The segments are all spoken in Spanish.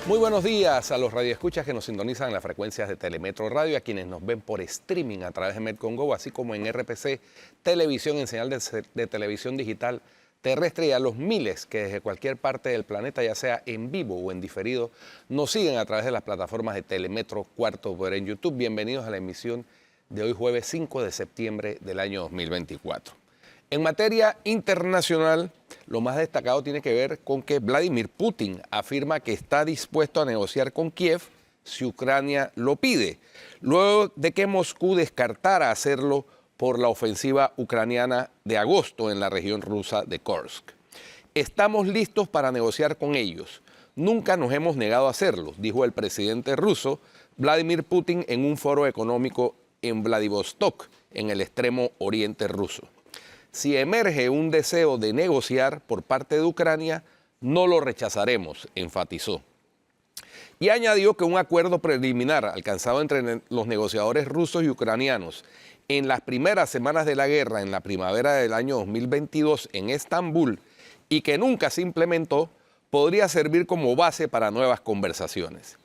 Muy buenos días a los radioescuchas que nos sintonizan en las frecuencias de Telemetro Radio, a quienes nos ven por streaming a través de Metcongo, así como en RPC Televisión, en señal de televisión digital terrestre, y a los miles que desde cualquier parte del planeta, ya sea en vivo o en diferido, nos siguen a través de las plataformas de Telemetro Cuarto Poder en YouTube. Bienvenidos a la emisión de hoy jueves 5 de septiembre del año 2024. En materia internacional, lo más destacado tiene que ver con que Vladimir Putin afirma que está dispuesto a negociar con Kiev si Ucrania lo pide, luego de que Moscú descartara hacerlo por la ofensiva ucraniana de agosto en la región rusa de Kursk. Estamos listos para negociar con ellos. Nunca nos hemos negado a hacerlo, dijo el presidente ruso Vladimir Putin en un foro económico en Vladivostok, en el extremo oriente ruso. Si emerge un deseo de negociar por parte de Ucrania, no lo rechazaremos, enfatizó. Y añadió que un acuerdo preliminar alcanzado entre los negociadores rusos y ucranianos en las primeras semanas de la guerra en la primavera del año 2022 en Estambul y que nunca se implementó, podría servir como base para nuevas conversaciones.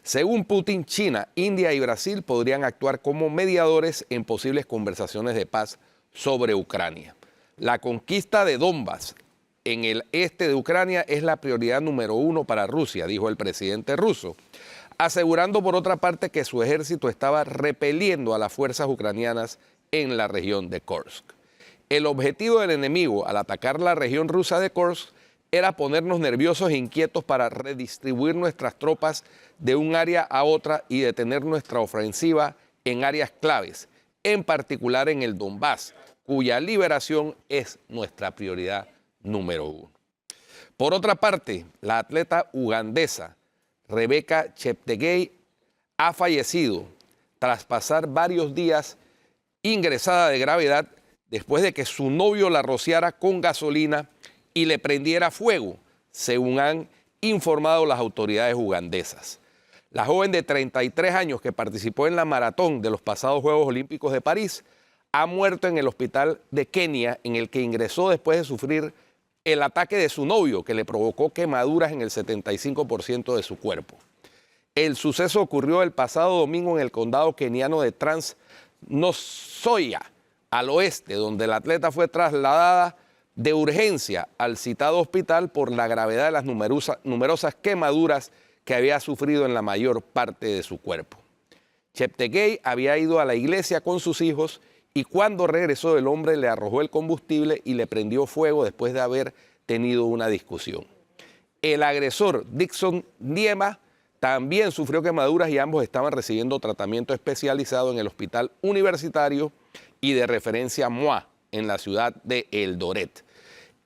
Según Putin, China, India y Brasil podrían actuar como mediadores en posibles conversaciones de paz sobre Ucrania. La conquista de Donbass en el este de Ucrania es la prioridad número 1 para Rusia, dijo el presidente ruso, asegurando por otra parte que su ejército estaba repeliendo a las fuerzas ucranianas en la región de Kursk. El objetivo del enemigo al atacar la región rusa de Kursk era ponernos nerviosos e inquietos para redistribuir nuestras tropas de un área a otra y detener nuestra ofensiva en áreas claves, en particular en el Donbass, cuya liberación es nuestra prioridad número 1. Por otra parte, la atleta ugandesa Rebecca Cheptegei ha fallecido tras pasar varios días ingresada de gravedad después de que su novio la rociara con gasolina y le prendiera fuego, según han informado las autoridades ugandesas. La joven de 33 años que participó en la maratón de los pasados Juegos Olímpicos de París ha muerto en el hospital de Kenia, en el que ingresó después de sufrir el ataque de su novio, que le provocó quemaduras en el 75% de su cuerpo. El suceso ocurrió el pasado domingo en el condado keniano de Trans Nzoia, al oeste, donde la atleta fue trasladada de urgencia al citado hospital por la gravedad de las numerosas quemaduras que había sufrido en la mayor parte de su cuerpo. Cheptegei había ido a la iglesia con sus hijos y cuando regresó el hombre le arrojó el combustible y le prendió fuego después de haber tenido una discusión. El agresor, Dixon Ndiema, también sufrió quemaduras y ambos estaban recibiendo tratamiento especializado en el Hospital Universitario y de Referencia MOA en la ciudad de Eldoret.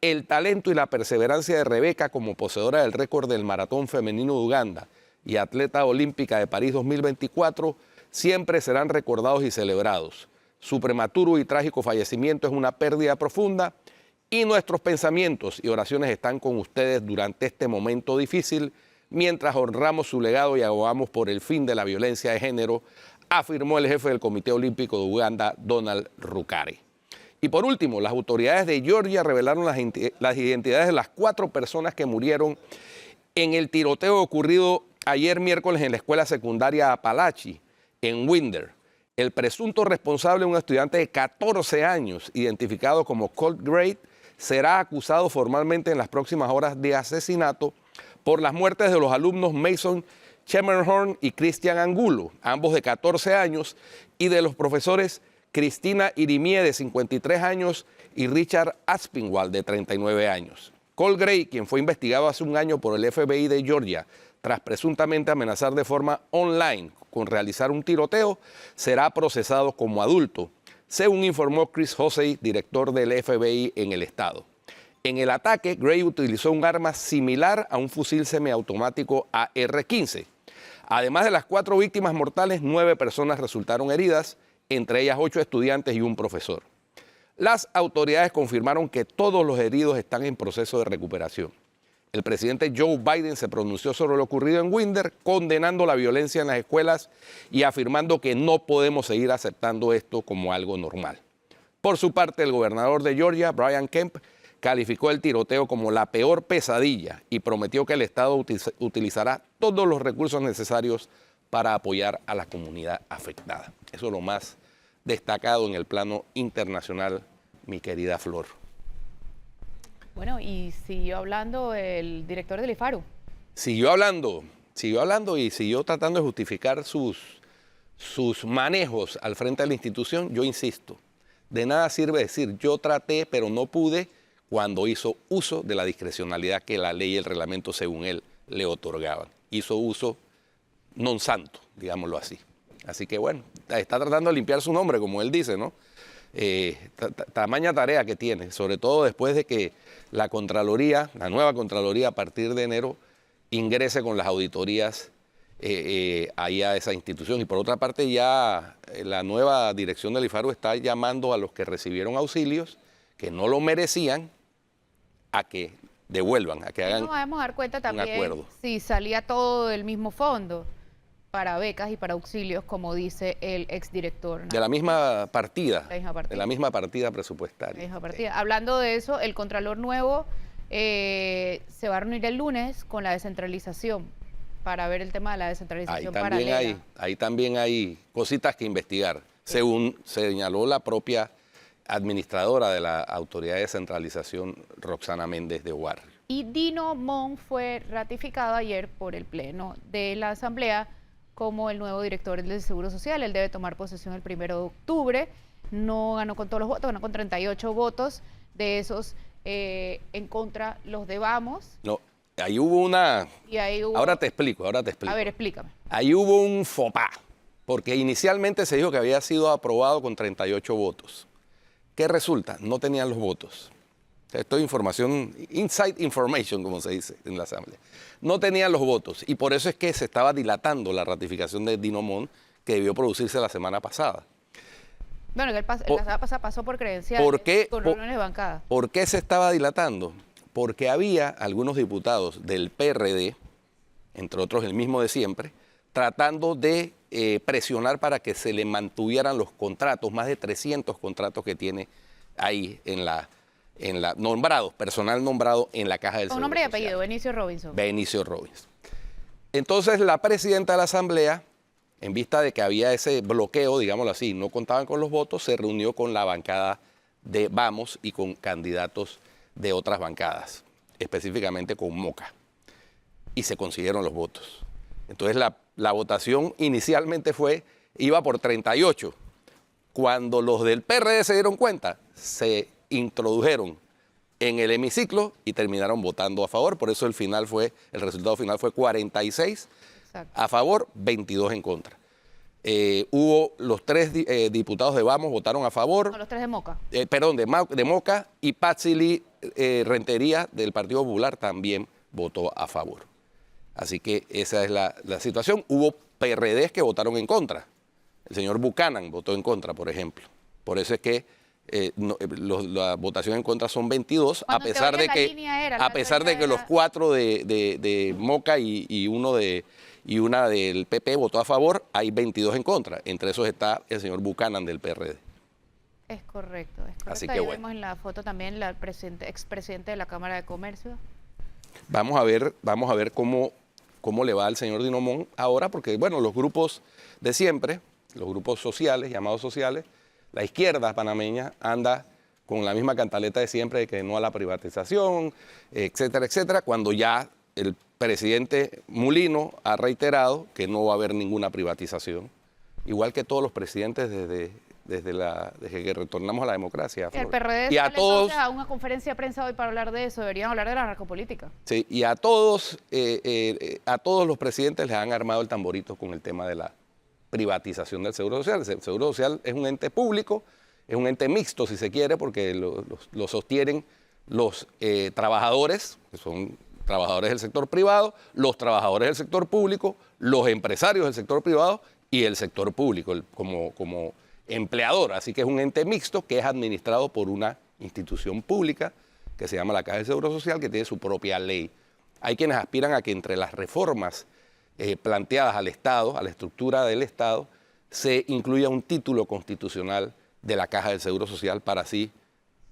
El talento y la perseverancia de Rebeca como poseedora del récord del maratón femenino de Uganda y atleta olímpica de París 2024 siempre serán recordados y celebrados. Su prematuro y trágico fallecimiento es una pérdida profunda y nuestros pensamientos y oraciones están con ustedes durante este momento difícil mientras honramos su legado y abogamos por el fin de la violencia de género, afirmó el jefe del Comité Olímpico de Uganda, Donald Rukari. Y por último, las autoridades de Georgia revelaron las identidades de las 4 personas que murieron en el tiroteo ocurrido ayer miércoles en la escuela secundaria Apalachi, en Winder. El presunto responsable, un estudiante de 14 años, identificado como Colt Gray, será acusado formalmente en las próximas horas de asesinato por las muertes de los alumnos Mason Chemerhorn y Christian Angulo, ambos de 14 años, y de los profesores Cristina Irimie, de 53 años, y Richard Aspinwall, de 39 años. Colt Gray, quien fue investigado hace un año por el FBI de Georgia, tras presuntamente amenazar de forma online con realizar un tiroteo, será procesado como adulto, según informó Chris Hosey, director del FBI en el estado. En el ataque, Gray utilizó un arma similar a un fusil semiautomático AR-15. Además de las 4 víctimas mortales, 9 personas resultaron heridas, entre ellas 8 estudiantes y un profesor. Las autoridades confirmaron que todos los heridos están en proceso de recuperación. El presidente Joe Biden se pronunció sobre lo ocurrido en Winder, condenando la violencia en las escuelas y afirmando que no podemos seguir aceptando esto como algo normal. Por su parte, el gobernador de Georgia, Brian Kemp, calificó el tiroteo como la peor pesadilla y prometió que el Estado utilizará todos los recursos necesarios para apoyar a la comunidad afectada. Eso es lo más destacado en el plano internacional, mi querida Flor. Bueno, y siguió hablando el director del IFARU. Siguió hablando y siguió tratando de justificar sus manejos al frente de la institución. Yo insisto, de nada sirve decir yo traté pero no pude cuando hizo uso de la discrecionalidad que la ley y el reglamento según él le otorgaban. Hizo uso non santo, digámoslo así. Así que bueno, está tratando de limpiar su nombre, como él dice, ¿no? Tamaña tarea que tiene, sobre todo después de que la Contraloría, la nueva Contraloría a partir de enero, ingrese con las auditorías ahí a esa institución. Y por otra parte ya la nueva dirección del IFARU está llamando a los que recibieron auxilios, que no lo merecían, a que devuelvan, a que hagan nos vamos a dar cuenta también un acuerdo. Si salía todo del mismo fondo para becas y para auxilios, como dice el exdirector, ¿no? De la misma partida, de la misma partida presupuestaria. La misma partida. Hablando de eso, el Contralor nuevo se va a reunir el lunes con la descentralización para ver el tema de la descentralización paralela. Ahí también hay cositas que investigar, según señaló la propia administradora de la Autoridad de Descentralización, Roxana Méndez de Guarrio. Y Dino Mon fue ratificado ayer por el Pleno de la Asamblea como el nuevo director del Seguro Social. Él debe tomar posesión el 1 de octubre. No ganó con todos los votos, ganó con 38 votos. De esos, en contra, los de Vamos. No, ahí hubo una... Y ahí hubo... Ahora te explico. A ver, explícame. Ahí hubo un faux pas, porque inicialmente se dijo que había sido aprobado con 38 votos. ¿Qué resulta? No tenían los votos. Esto es información, inside information, como se dice en la Asamblea. No tenían los votos y por eso es que se estaba dilatando la ratificación de Dino Mon, que debió producirse la semana pasada. Bueno, que la semana pasada pasó por credenciales, con reuniones de bancada. ¿Por qué se estaba dilatando? Porque había algunos diputados del PRD, entre otros el mismo de siempre, tratando de presionar para que se le mantuvieran los contratos, más de 300 contratos que tiene ahí nombrados, personal nombrado en la Caja del Seguro Social. Un nombre y apellido, Benicio Robinson. Benicio Robinson. Entonces la presidenta de la Asamblea, en vista de que había ese bloqueo, digámoslo así, no contaban con los votos, se reunió con la bancada de Vamos y con candidatos de otras bancadas, específicamente con Moca, y se consiguieron los votos. Entonces la votación inicialmente iba por 38. Cuando los del PRD se dieron cuenta, se introdujeron en el hemiciclo y terminaron votando a favor. Por eso el resultado final fue 46 a favor, 22 en contra. Hubo los 3 diputados de Vamos votaron a favor. No, los 3 de Moca. Perdón, de Moca, y Patsy Rentería del Partido Popular también votó a favor. Así que esa es la situación. Hubo PRDs que votaron en contra. El señor Buchanan votó en contra, por ejemplo. Por eso es que la votación en contra son 22, a pesar de que los 4 de Moca y una del PP votó a favor, hay 22 en contra. Entre esos está el señor Buchanan del PRD. Es correcto. Así que ahí bueno. Vemos en la foto también la expresidente de la Cámara de Comercio. Vamos a ver cómo le va al señor Dino Mon ahora, porque bueno, los grupos de siempre, los grupos sociales, llamados sociales, la izquierda panameña anda con la misma cantaleta de siempre de que no a la privatización, etcétera, etcétera, cuando ya el presidente Mulino ha reiterado que no va a haber ninguna privatización, igual que todos los presidentes desde que retornamos a la democracia. El PRD y a todos a una conferencia de prensa hoy para hablar de eso, deberían hablar de la narcopolítica. Sí, y a todos los presidentes les han armado el tamborito con el tema de la privatización del Seguro Social. El Seguro Social es un ente público, es un ente mixto, si se quiere, porque lo sostienen los trabajadores, que son trabajadores del sector privado, los trabajadores del sector público, los empresarios del sector privado y el sector público como empleador. Así que es un ente mixto que es administrado por una institución pública que se llama la Caja del Seguro Social, que tiene su propia ley. Hay quienes aspiran a que entre las reformas planteadas al Estado, a la estructura del Estado, se incluya un título constitucional de la Caja del Seguro Social para así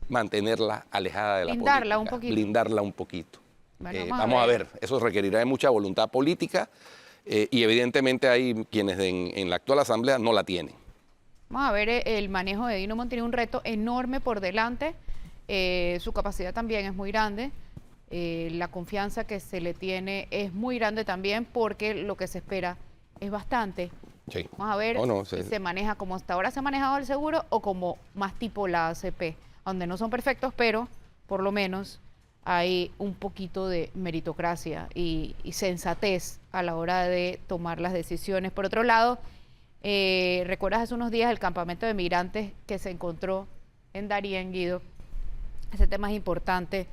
mantenerla alejada de la Blindarla política. un poquito. Blindarla un poquito. Bueno, Vamos a ver, eso requerirá de mucha voluntad política y evidentemente hay quienes en la actual asamblea no la tienen. Vamos a ver, el manejo de Dino Montt tiene un reto enorme por delante. Su capacidad también es muy grande. La confianza que se le tiene es muy grande también porque lo que se espera es bastante. Sí. Vamos a ver si se maneja como hasta ahora se ha manejado el seguro o como más tipo la ACP, donde no son perfectos, pero por lo menos hay un poquito de meritocracia y sensatez a la hora de tomar las decisiones. Por otro lado, ¿recuerdas hace unos días el campamento de migrantes que se encontró en Darién, Guido? Ese tema es importante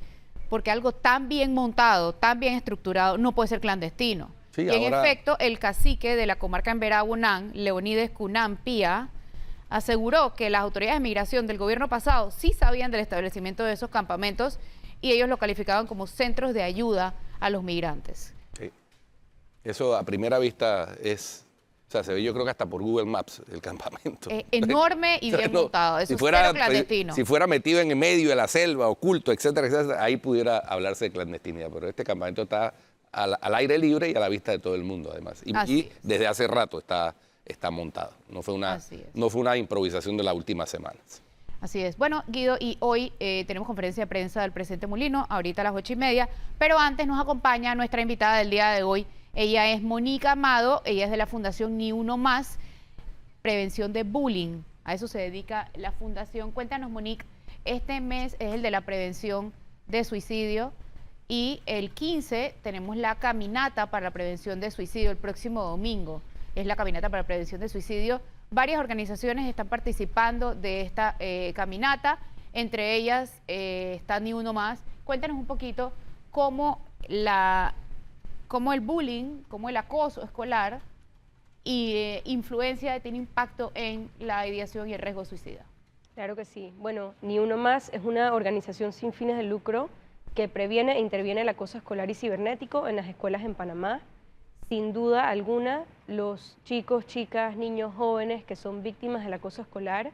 porque algo tan bien montado, tan bien estructurado, no puede ser clandestino. Sí, y en efecto, el cacique de la comarca Emberá-Unán, Leonides Cunán Pía, aseguró que las autoridades de migración del gobierno pasado sí sabían del establecimiento de esos campamentos y ellos lo calificaban como centros de ayuda a los migrantes. Sí. Eso a primera vista es, o sea, se ve yo creo que hasta por Google Maps el campamento. Enorme y bien montado, eso es cero clandestino. Si fuera metido en el medio de la selva, oculto, etcétera, etcétera, ahí pudiera hablarse de clandestinidad, pero este campamento está al aire libre y a la vista de todo el mundo además. Y desde hace rato está montado, no fue una improvisación de las últimas semanas. Así es. Bueno, Guido, y hoy tenemos conferencia de prensa del presidente Mulino, ahorita a las 8:30, pero antes nos acompaña nuestra invitada del día de hoy. Ella es Mónica Amado, ella es de la Fundación Ni Uno Más, Prevención de Bullying. A eso se dedica la fundación. Cuéntanos, Monique, este mes es el de la prevención de suicidio y el 15 tenemos la caminata para la prevención de suicidio, el próximo domingo es la caminata para la prevención de suicidio. Varias organizaciones están participando de esta caminata, entre ellas está Ni Uno Más. Cuéntanos un poquito cómo el bullying, cómo el acoso escolar tiene impacto en la ideación y el riesgo suicida. Claro que sí. Bueno, Ni Uno Más es una organización sin fines de lucro que previene e interviene el acoso escolar y cibernético en las escuelas en Panamá. Sin duda alguna, los chicos, chicas, niños, jóvenes que son víctimas del acoso escolar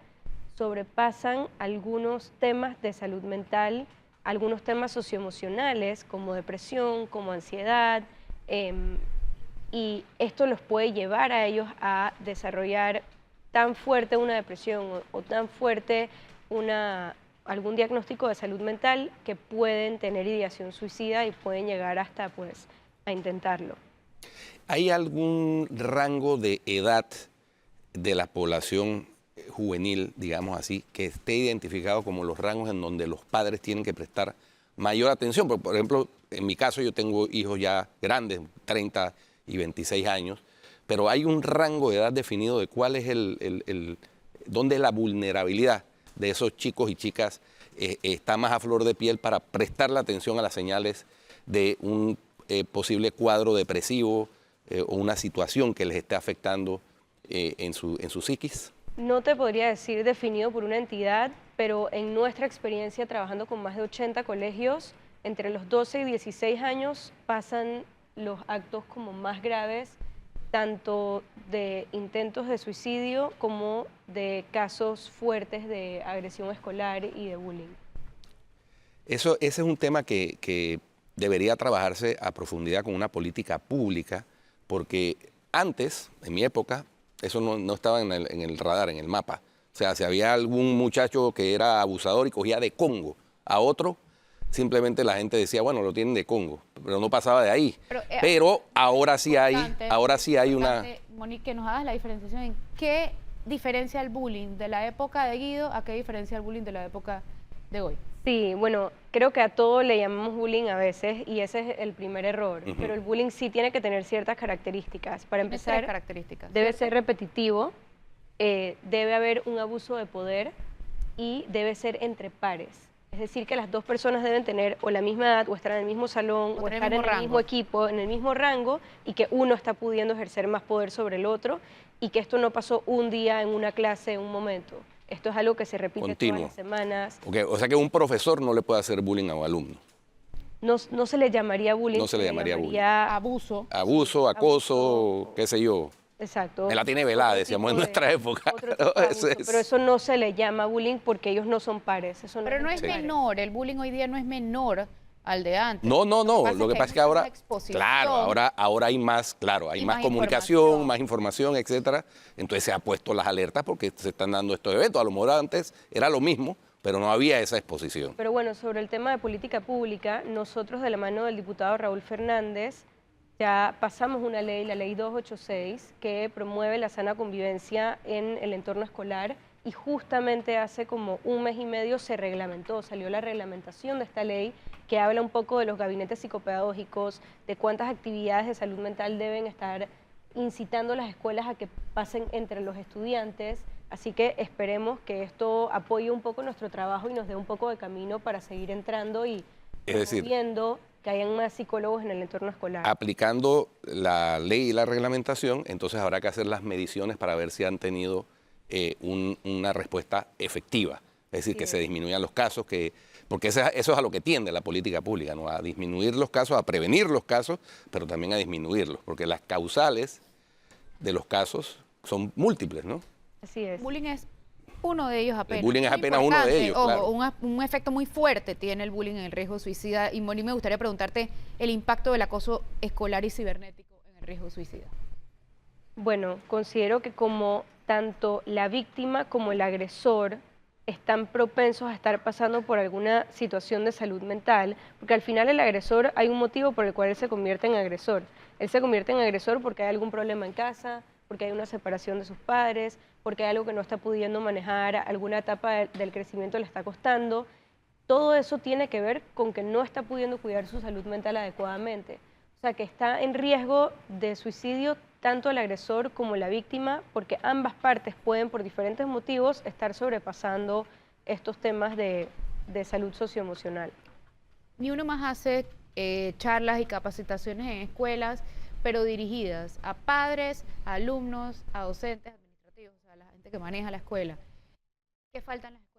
sobrepasan algunos temas de salud mental, algunos temas socioemocionales como depresión, como ansiedad, y esto los puede llevar a ellos a desarrollar tan fuerte una depresión o tan fuerte algún diagnóstico de salud mental que pueden tener ideación suicida y pueden llegar hasta pues a intentarlo. ¿Hay algún rango de edad de la población juvenil, digamos así, que esté identificado como los rangos en donde los padres tienen que prestar mayor atención? Por ejemplo, en mi caso yo tengo hijos ya grandes, 30 y 26 años, pero hay un rango de edad definido de cuál es dónde la vulnerabilidad de esos chicos y chicas está más a flor de piel para prestar la atención a las señales de un posible cuadro depresivo o una situación que les esté afectando en su psiquis. No te podría decir definido por una entidad, pero en nuestra experiencia trabajando con más de 80 colegios, entre los 12 y 16 años pasan los actos como más graves, tanto de intentos de suicidio como de casos fuertes de agresión escolar y de bullying. Ese es un tema que debería trabajarse a profundidad con una política pública, porque antes, en mi época, eso no estaba en el radar, en el mapa. O sea, si había algún muchacho que era abusador y cogía de Congo a otro, simplemente la gente decía, bueno, lo tienen de Congo, pero no pasaba de ahí. Pero ahora sí hay una... Monique, que nos hagas la diferenciación en qué diferencia el bullying de la época de Guido a qué diferencia el bullying de la época de hoy. Sí, bueno, creo que a todo le llamamos bullying a veces y ese es el primer error, pero el bullying sí tiene que tener ciertas características. Para empezar, debe ser repetitivo, debe haber un abuso de poder y debe ser entre pares. Es decir, que las dos personas deben tener o la misma edad, o estar en el mismo salón, o estar en el mismo equipo, en el mismo rango, y que uno está pudiendo ejercer más poder sobre el otro, y que esto no pasó un día en una clase, en un momento. Esto es algo que se repite todas las semanas. Okay. O sea que un profesor no le puede hacer bullying a un alumno. No se le llamaría bullying. No se le llamaría bullying. Abuso. Abuso, acoso, qué sé yo. Exacto. Me la tiene velada, Otro decíamos en tipo de- nuestra época. otro tipo de abuso, Ese es- pero eso no se le llama bullying porque ellos no son pares. Eso Pero no es entre pares. menor, el bullying hoy día no es menor al de antes. No, no, no. Lo que pasa es que hay ahora, mucha más exposición. claro, ahora hay más, claro, hay Y más más comunicación, información. más información, etcétera. Entonces se ha puesto las alertas porque se están dando estos eventos. A lo mejor antes era lo mismo, pero no había esa exposición. Pero bueno, sobre el tema de política pública, nosotros de la mano del diputado Raúl Fernández ya pasamos una ley, la ley 286, que promueve la sana convivencia en el entorno escolar y justamente hace como un mes y medio se reglamentó, salió la reglamentación de esta ley que habla un poco de los gabinetes psicopedagógicos, de cuántas actividades de salud mental deben estar incitando las escuelas a que pasen entre los estudiantes. Así que esperemos que esto apoye un poco nuestro trabajo y nos dé un poco de camino para seguir entrando y Es decir, viendo que hayan más psicólogos en el entorno escolar. aplicando la ley y la reglamentación, entonces habrá que hacer las mediciones para ver si han tenido una respuesta efectiva. Es decir, Sí. que se disminuyan los casos, porque eso es a lo que tiende la política pública, ¿no? A disminuir los casos, a prevenir los casos, pero también a disminuirlos, porque las causales de los casos son múltiples, ¿no? Así es. Bullying es uno de ellos apenas. bullying es Muy apenas uno de importante. ellos, Ojo, claro. un efecto muy fuerte tiene el bullying en el riesgo suicida. Y Moni, me gustaría preguntarte el impacto del acoso escolar y cibernético en el riesgo suicida. Bueno, considero que como tanto la víctima como el agresor están propensos a estar pasando por alguna situación de salud mental, porque al final el agresor hay un motivo por el cual él se convierte en agresor. Él se convierte en agresor porque hay algún problema en casa, porque hay una separación de sus padres, porque hay algo que no está pudiendo manejar, alguna etapa del crecimiento le está costando. Todo eso tiene que ver con que no está pudiendo cuidar su salud mental adecuadamente. O sea, que está en riesgo de suicidio tanto el agresor como la víctima, porque ambas partes pueden, por diferentes motivos, estar sobrepasando estos temas de salud socioemocional. Ni uno más hace charlas y capacitaciones en escuelas, pero dirigidas a padres, a alumnos, a docentes, administrativos, o sea, a la gente que maneja la escuela. ¿Qué falta en las escuelas?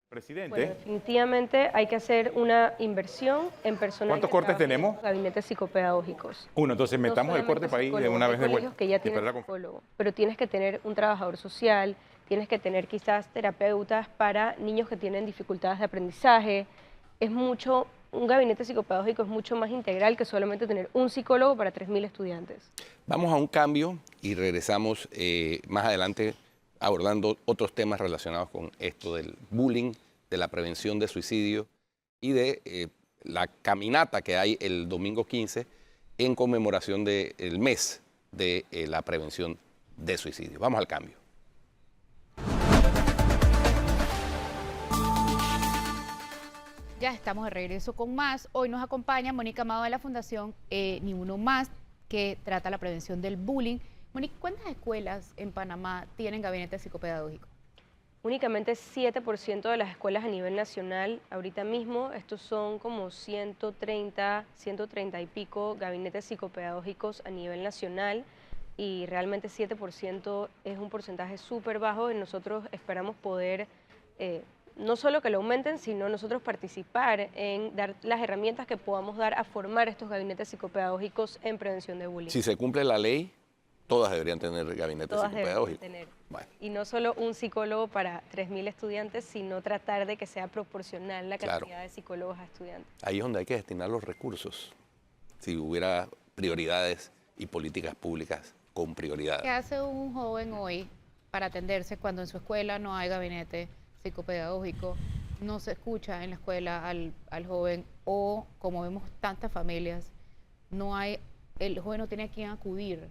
Presidente, Bueno, definitivamente hay que hacer una inversión en personal. ¿Cuántos que cortes trabaje en tenemos? los gabinetes psicopedagógicos. uno, entonces metamos No el corte solamente para ir de psicólogos, una hay vez de colegios vuelta. que ya Y tienen esperar la psicólogo, pero tienes que tener un trabajador social, tienes que tener quizás terapeutas para niños que tienen dificultades de aprendizaje. Un gabinete psicopedagógico es mucho más integral que solamente tener un psicólogo para 3.000 estudiantes. Vamos a un cambio y regresamos más adelante abordando otros temas relacionados con esto del bullying, de la prevención de suicidio y de la caminata que hay el domingo 15 en conmemoración del mes de la prevención de suicidio. Vamos al cambio. Ya estamos de regreso con más. Hoy nos acompaña Mónica Amado de la Fundación Ni Uno Más, que trata la prevención del bullying. Mónica, ¿cuántas escuelas en Panamá tienen gabinete psicopedagógico? Únicamente 7% de las escuelas a nivel nacional, ahorita mismo, estos son como 130 y pico gabinetes psicopedagógicos a nivel nacional y realmente 7% es un porcentaje súper bajo y nosotros esperamos poder no solo que lo aumenten, sino nosotros participar en dar las herramientas que podamos dar a formar estos gabinetes psicopedagógicos en prevención de bullying. Si se cumple la ley, todas deberían tener gabinete Todas deberían psicopedagógico. tener. Bueno, Y no solo un psicólogo para 3.000 estudiantes, sino tratar de que sea proporcional la Claro. cantidad de psicólogos a estudiantes. ahí es donde hay que destinar los recursos. Si hubiera prioridades y políticas públicas con prioridad. ¿Qué hace un joven hoy para atenderse cuando en su escuela no hay gabinete psicopedagógico, no se escucha en la escuela al joven o, como vemos tantas familias, el joven no tiene a quién acudir,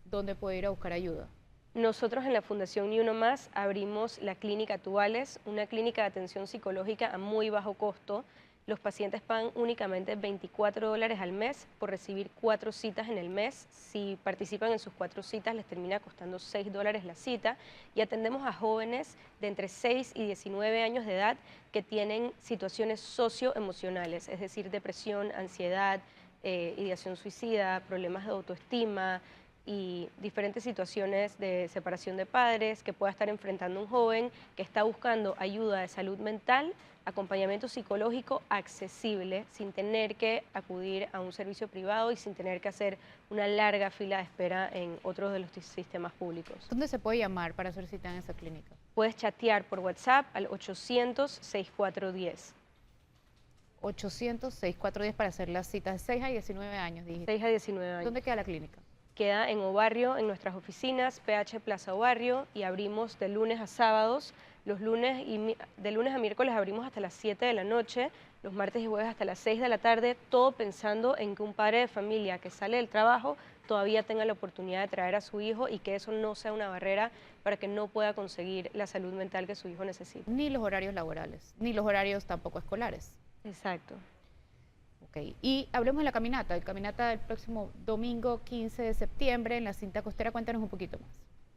dónde puede ir a buscar ayuda? Nosotros en la Fundación Ni Uno Más abrimos la clínica Tuales, una clínica de atención psicológica a muy bajo costo. Los pacientes pagan únicamente $24 al mes por recibir 4 citas en el mes. Si participan en sus 4 citas les termina costando $6 la cita y atendemos a jóvenes de entre 6 y 19 años de edad que tienen situaciones socioemocionales, es decir, depresión, ansiedad, ideación suicida, problemas de autoestima, y diferentes situaciones de separación de padres que pueda estar enfrentando un joven que está buscando ayuda de salud mental, acompañamiento psicológico accesible, sin tener que acudir a un servicio privado y sin tener que hacer una larga fila de espera en otros de los sistemas públicos. ¿Dónde se puede llamar para hacer cita en esa clínica? Puedes chatear por WhatsApp al 800-6410. 800-6410 para hacer las citas de 6 a 19 años, dijiste. 6 a 19 años. ¿Dónde queda la clínica? Queda en Obarrio, en nuestras oficinas, PH Plaza Obarrio, y abrimos de lunes a sábados. Los lunes de lunes a miércoles abrimos hasta las 7 de la noche, los martes y jueves hasta las 6 de la tarde, todo pensando en que un padre de familia que sale del trabajo todavía tenga la oportunidad de traer a su hijo y que eso no sea una barrera para que no pueda conseguir la salud mental que su hijo necesita. Ni los horarios laborales, ni los horarios tampoco escolares. Exacto. Ok, y hablemos de la caminata del próximo domingo 15 de septiembre en la cinta costera. Cuéntanos un poquito más.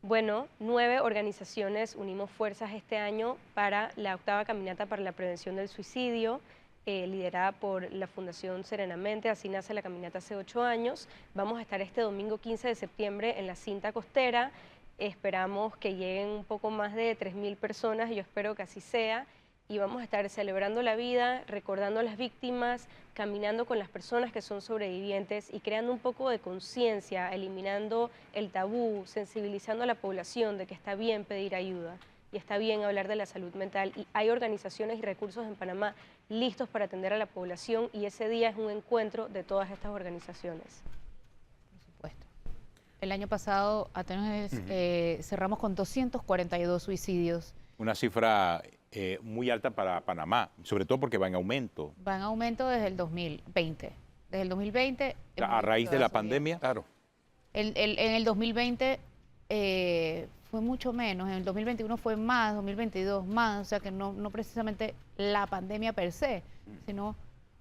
Bueno, 9 organizaciones unimos fuerzas este año para la 8ª Caminata para la Prevención del Suicidio, liderada por la Fundación Serenamente. Así nace la caminata hace 8 años. Vamos a estar este domingo 15 de septiembre en la cinta costera. Esperamos que lleguen un poco más de 3.000 personas, yo espero que así sea. Y vamos a estar celebrando la vida, recordando a las víctimas, caminando con las personas que son sobrevivientes y creando un poco de conciencia, eliminando el tabú, sensibilizando a la población de que está bien pedir ayuda y está bien hablar de la salud mental. Y hay organizaciones y recursos en Panamá listos para atender a la población y ese día es un encuentro de todas estas organizaciones. Por supuesto. El año pasado apenas cerramos con 242 suicidios. Una cifra muy alta para Panamá, sobre todo porque va en aumento. Va en aumento desde el 2020. Desde el 2020... A raíz de la pandemia. Claro. En el 2020 fue mucho menos, en el 2021 fue más, 2022 más, o sea que no precisamente la pandemia per se, sino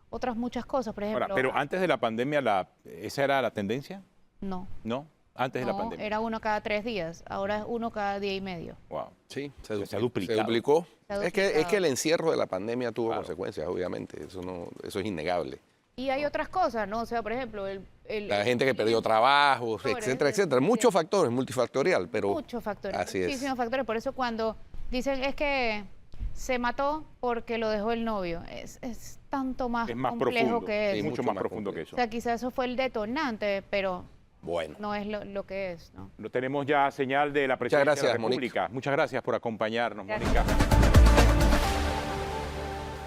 otras muchas cosas, por ejemplo... Ahora, pero antes de la pandemia, ¿esa era la tendencia? No. ¿No? Antes de la pandemia. Era 1 cada 3 días, ahora es 1 cada día y medio. Wow. Sí, Se ha se duplicado. duplicó. Se ha Es que duplicado. el encierro de la pandemia tuvo Claro. consecuencias, obviamente. Eso es innegable. Y hay otras cosas, ¿no? O sea, por ejemplo, La gente que perdió trabajos, factores, etcétera, etcétera. Muchos factores, multifactorial, pero muchos factores, así es. muchísimos factores. Por eso cuando dicen es que se mató porque lo dejó el novio, es tanto más, Es más complejo profundo. que Sí, eso. mucho mucho más más profundo que complejo. eso. O sea, quizás eso fue el detonante, pero bueno. no es lo que es, ¿no? Tenemos ya señal de la Presidencia gracias, de la Mónica. República. Muchas gracias por acompañarnos, Gracias. Mónica.